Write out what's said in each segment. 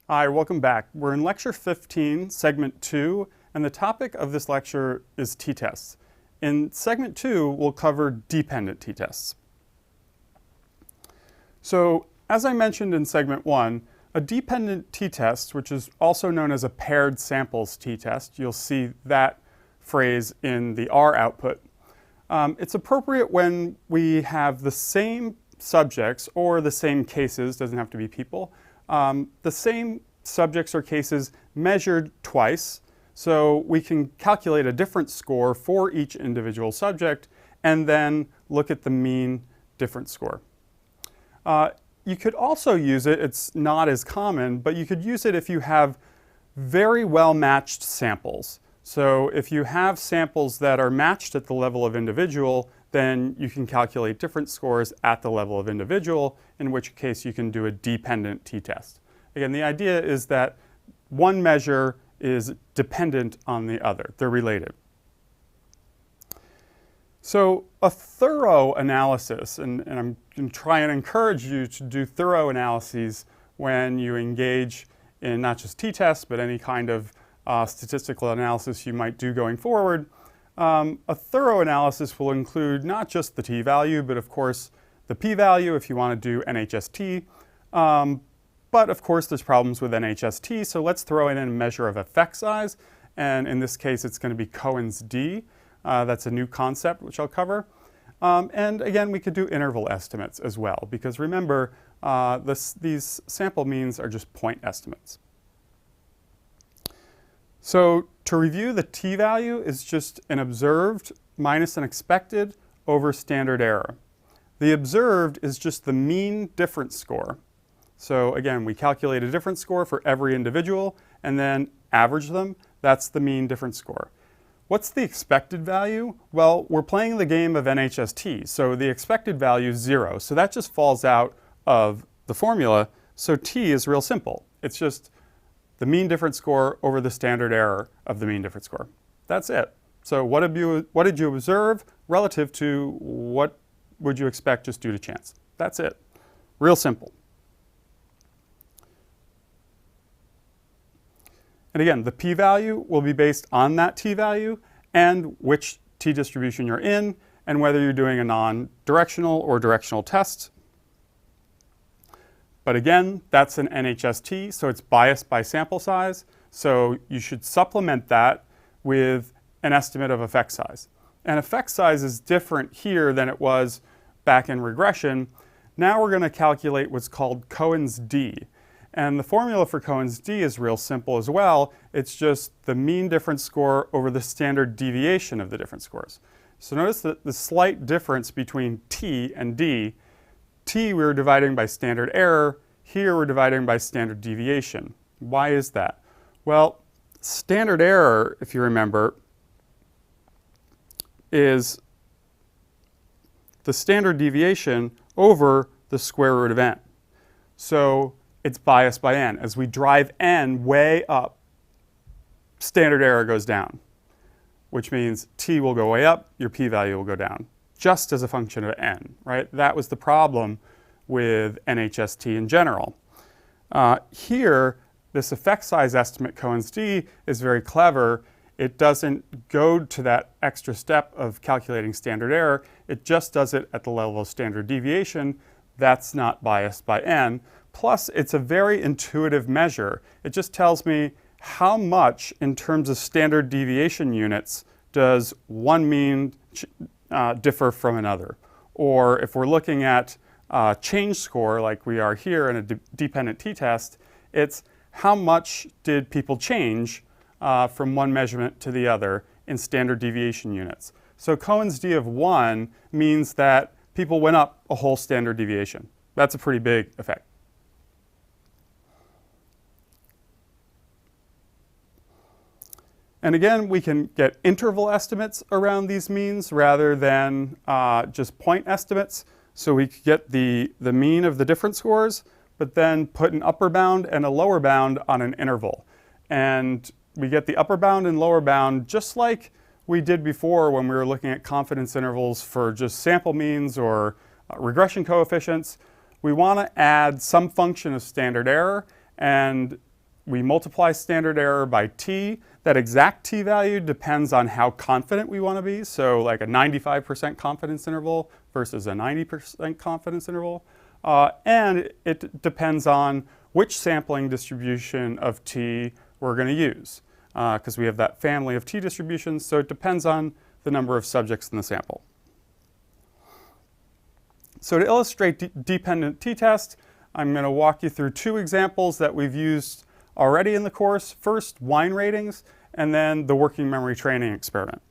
Hi, welcome back. We're in lecture 15, segment 2, and the topic of this lecture is t-tests. In segment 2, we'll cover dependent t-tests. So, as I mentioned in segment 1, a dependent t-test, which is also known as a paired samples t-test, you'll see that phrase in the R output. It's appropriate when we have the same subjects or the same cases, doesn't have to be people, the same subjects or cases measured twice, so we can calculate a different score for each individual subject and then look at the mean difference score. You could also use it, it's not as common, but you could use it if you have very well matched samples. So if you have samples that are matched at the level of individual, then you can calculate different scores at the level of individual, in which case you can do a dependent t-test. Again, the idea is that one measure is dependent on the other. They're related. So a thorough analysis, and I'm going to try and encourage you to do thorough analyses when you engage in not just t-tests, but any kind of statistical analysis you might do going forward. A thorough analysis will include not just the t-value, but of course the p-value if you want to do NHST. But of course there's problems with NHST, so let's throw in a measure of effect size. And in this case it's going to be Cohen's d. That's a new concept which I'll cover. And again, we could do interval estimates as well, because remember, these sample means are just point estimates. So to review, the t-value is just an observed minus an expected over standard error. The observed is just the mean difference score. So again, we calculate a difference score for every individual and then average them. That's the mean difference score. What's the expected value? Well, we're playing the game of NHST, so the expected value is 0. So that just falls out of the formula. So t is real simple. It's just the mean difference score over the standard error of the mean difference score. That's it. So what did you observe relative to what would you expect just due to chance? That's it. Real simple. And again, the p-value will be based on that t-value and which t-distribution you're in and whether you're doing a non-directional or directional test. But again, that's an NHST, so it's biased by sample size. So you should supplement that with an estimate of effect size. And effect size is different here than it was back in regression. Now we're going to calculate what's called Cohen's d. And the formula for Cohen's d is real simple as well. It's just the mean difference score over the standard deviation of the different scores. So notice that the slight difference between t and d. T we're dividing by standard error. Here we're dividing by standard deviation. Why is that? Well, standard error, if you remember, is the standard deviation over the square root of n. So it's biased by n. As we drive n way up, standard error goes down, which means t will go way up, your p-value will go down, just as a function of n, right? That was the problem with NHST in general. Here, this effect size estimate, Cohen's d, is very clever. It doesn't go to that extra step of calculating standard error. It just does it at the level of standard deviation. That's not biased by n. Plus, it's a very intuitive measure. It just tells me how much, in terms of standard deviation units, does one mean differ from another. Or if we're looking at change score, like we are here in a dependent t-test, it's how much did people change from one measurement to the other in standard deviation units. So Cohen's d of 1 means that people went up a whole standard deviation. That's a pretty big effect. And again, we can get interval estimates around these means rather than just point estimates. So we could get the mean of the different scores, but then put an upper bound and a lower bound on an interval. And we get the upper bound and lower bound just like we did before when we were looking at confidence intervals for just sample means or regression coefficients. We want to add some function of standard error and we multiply standard error by t. That exact t value depends on how confident we want to be. So like a 95% confidence interval versus a 90% confidence interval. And it depends on which sampling distribution of t we're going to use, because we have that family of t distributions, so it depends on the number of subjects in the sample. So to illustrate dependent t-test, I'm going to walk you through two examples that we've used already in the course. First, wine ratings, and then the working memory training experiment.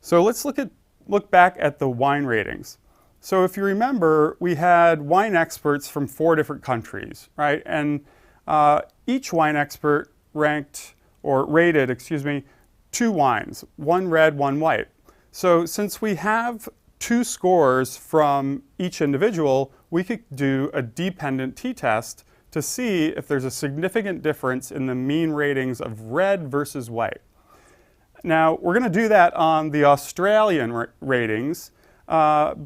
So let's look back at the wine ratings. So if you remember, we had wine experts from 4 different countries, right? And each wine expert rated 2 wines, 1 red, 1 white. So since we have 2 scores from each individual, we could do a dependent t-test to see if there's a significant difference in the mean ratings of red versus white. Now, we're going to do that on the Australian ratings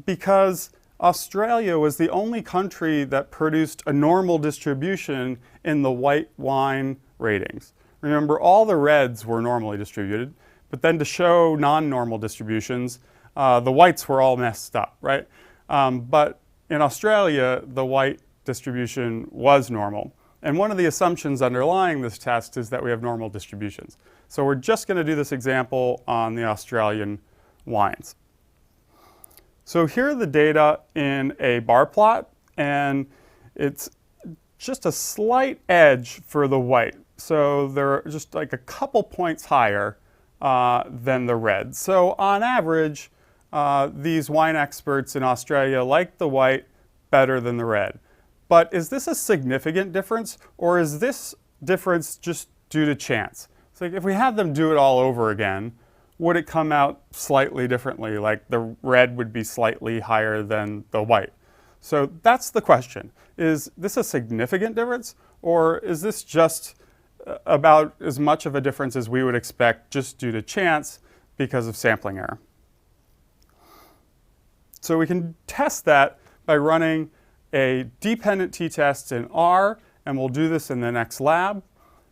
because Australia was the only country that produced a normal distribution in the white wine ratings. Remember, all the reds were normally distributed, but then to show non-normal distributions, the whites were all messed up, right? But in Australia, the white distribution was normal. And one of the assumptions underlying this test is that we have normal distributions. So we're just going to do this example on the Australian wines. So here are the data in a bar plot, and it's just a slight edge for the white. So they're just like a couple points higher than the red. So on average, these wine experts in Australia like the white better than the red. But is this a significant difference, or is this difference just due to chance? So if we had them do it all over again, would it come out slightly differently, like the red would be slightly higher than the white? So that's the question. Is this a significant difference, or is this just about as much of a difference as we would expect just due to chance because of sampling error? So we can test that by running a dependent t-test in R, and we'll do this in the next lab.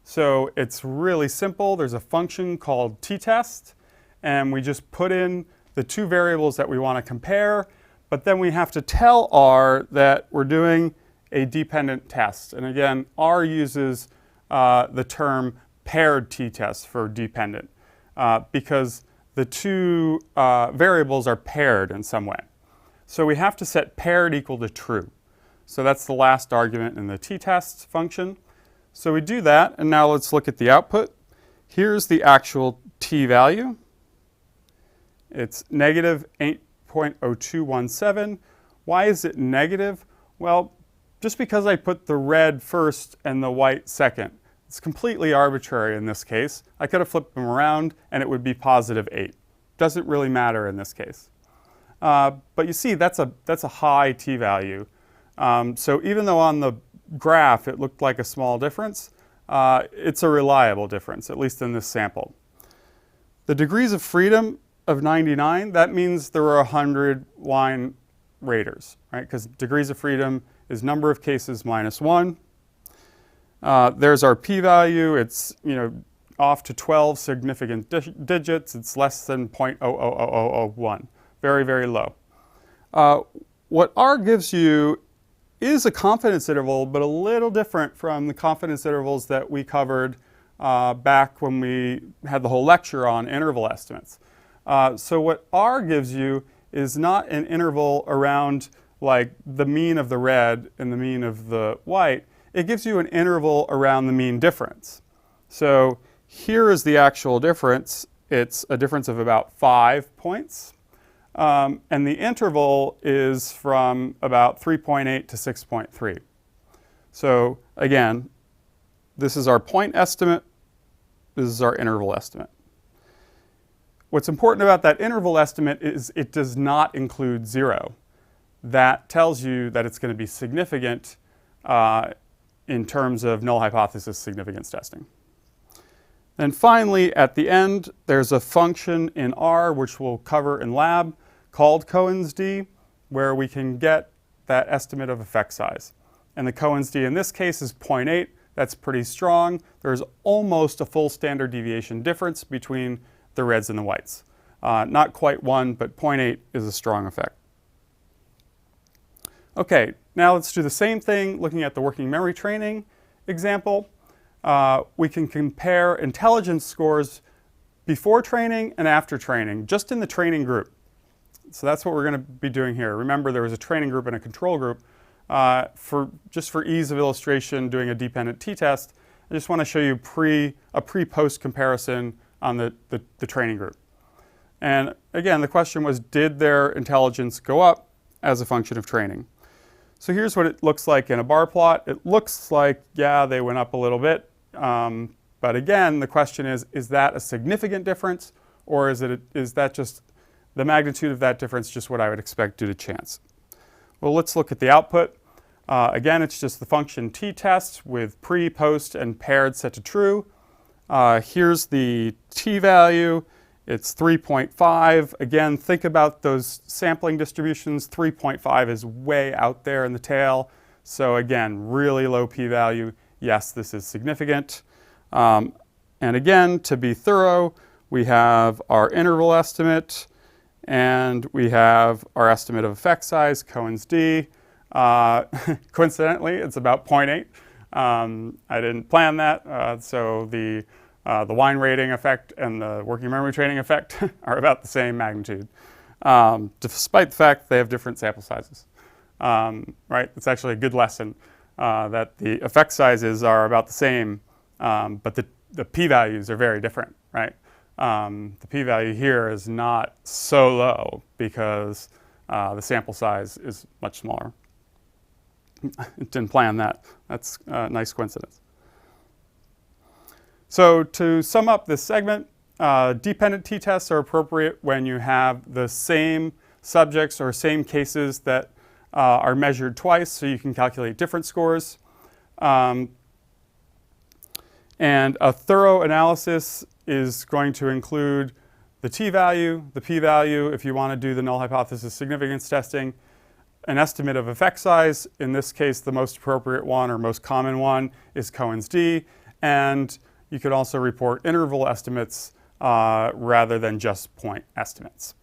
So it's really simple. There's a function called t-test, and we just put in the 2 variables that we want to compare, but then we have to tell R that we're doing a dependent test. And again, R uses the term paired t-test for dependent because the 2 variables are paired in some way. So we have to set paired equal to true. So that's the last argument in the t-test function. So we do that, and now let's look at the output. Here's the actual t value. It's negative 8.0217. Why is it negative? Well, just because I put the red first and the white second. It's completely arbitrary in this case. I could have flipped them around and it would be positive 8. Doesn't really matter in this case. But you see, that's a high t value. So even though on the graph it looked like a small difference, it's a reliable difference, at least in this sample. The degrees of freedom of 99, that means there were 100 wine raters, right? Because degrees of freedom is number of cases minus 1. There's our p-value. It's off to 12 significant digits. It's less than 0.00001. Very, very low. What R gives you is a confidence interval, but a little different from the confidence intervals that we covered back when we had the whole lecture on interval estimates. So what R gives you is not an interval around like the mean of the red and the mean of the white. It gives you an interval around the mean difference. So here is the actual difference. It's a difference of about 5 points. And the interval is from about 3.8 to 6.3. So again, this is our point estimate. This is our interval estimate. What's important about that interval estimate is it does not include 0. That tells you that it's going to be significant in terms of null hypothesis significance testing. And finally, at the end, there's a function in R, which we'll cover in lab, called Cohen's d, where we can get that estimate of effect size. And the Cohen's d in this case is 0.8, That's pretty strong. There's almost a full standard deviation difference between the reds and the whites. Not quite 1, but 0.8 is a strong effect. Okay, now let's do the same thing looking at the working memory training example. We can compare intelligence scores before training and after training, just in the training group. So that's what we're going to be doing here. Remember, there was a training group and a control group. Just for ease of illustration, doing a dependent t-test, I just want to show you a pre-post comparison on the training group. And again, the question was, did their intelligence go up as a function of training? So here's what it looks like in a bar plot. It looks like, yeah, they went up a little bit. But again, the question is that a significant difference, or is that just the magnitude of that difference just what I would expect due to chance? Well, let's look at the output. Again, it's just the function t-test with pre, post, and paired set to true. Here's the t-value. It's 3.5. Again, think about those sampling distributions. 3.5 is way out there in the tail. So again, really low p-value. Yes, this is significant. And again, to be thorough, we have our interval estimate, and we have our estimate of effect size, Cohen's d. Coincidentally, it's about 0.8. I didn't plan that, so the wine rating effect and the working memory training effect are about the same magnitude, despite the fact they have different sample sizes. Right? It's actually a good lesson that the effect sizes are about the same, but the p-values are very different, right? The p-value here is not so low because the sample size is much smaller. Didn't plan that. That's a nice coincidence. So to sum up this segment, dependent t-tests are appropriate when you have the same subjects or same cases that are measured twice, so you can calculate different scores. And a thorough analysis is going to include the t-value, the p-value, if you want to do the null hypothesis significance testing, an estimate of effect size. In this case, the most appropriate one or most common one is Cohen's d. And you could also report interval estimates rather than just point estimates.